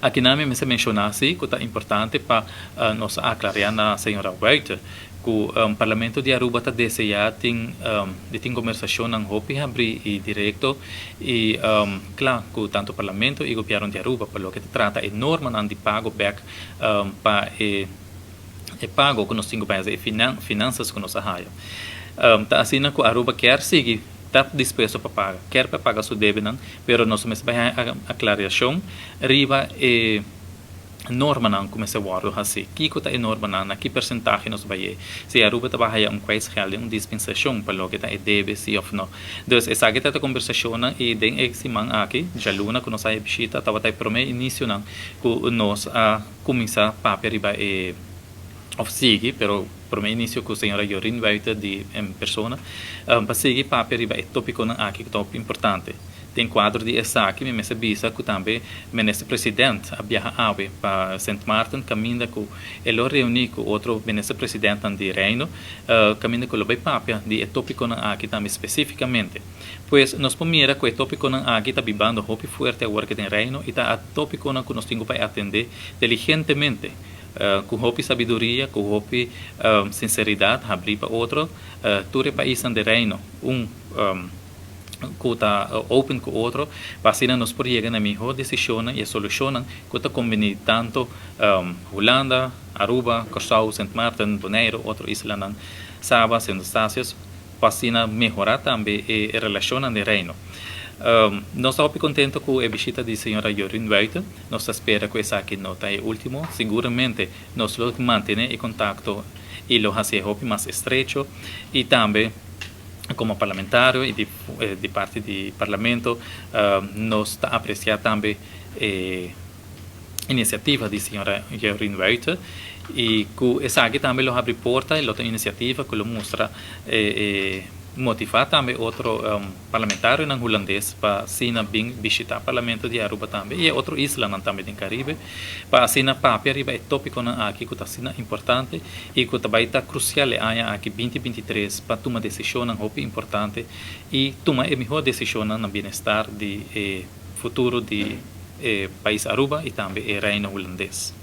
Aqui na minha se mencionasse que é importante para nós aclarar na senhora White que o Parlamento de Aruba está desejando tem conversação não hopi abrir e direto e claro que tanto o Parlamento e o governo de Aruba pelo que trata é norma não de pago back para e pago que nós temos para e finanças que nós arraia tá assim que Aruba quer seguir está disposto para pagar quer para pagar sua dívida pero nós mas vai a aclaração riba e norma não começa a guardar assim que está é norma não que percentagem nos vai se a Aruba trabalha quais real dispensação para lo que está é deve se ou não então essa que está conversação e den eximan aqui já luna que nós aí visita estava até para início não que nós a começar para riba e of seguir pero por me início com a senhora Yorin Weiter de em persona para seguir para riba é tópico não aqui que top importante tem quadro de essa que me sabia que também o ministro presidente a viajar para Saint Martin caminha com ele reunir com outro ministro presidente de Reino caminha com o bem papel de tópico não aqui também especificamente pois nós primeiro que o tópico não aqui está bibando hopi forte a work em Reino e está a tópico não que nós temos para atender diligentemente com hopi sabedoria com hopi sinceridade abrir para outro todo país de Reino que está open com outro, para assim nós podemos chegar na melhor decisão e solução que está combinando tanto Holanda, Aruba, Curaçao, Saint Martin, Bonaire, outro isla, Saba, Saint Eustáquio, para assim melhorar também a relação de reino. Nós estamos contentos com a visita da senhora Yorin Weiter. Nós esperamos que essa aqui não está o último. Seguramente nós vamos manter em contato e lo hacemos mais estrecho e também como parlamentário e de parte do parlamento nós apreciamos também a iniciativa da senhora Yorin Weiter e que essa aqui também abre porta e outra iniciativa que mostra motivar também outro parlamentário em holandês para sina bem visitar o parlamento de Aruba também e outro isla também do Caribe para sina papel riba é tópico aqui que está sina importante e que também está crucial aqui 2023 para tomar decisão muito importante e tomar a melhor decisão no bem-estar de futuro de país Aruba e também o reino holandês.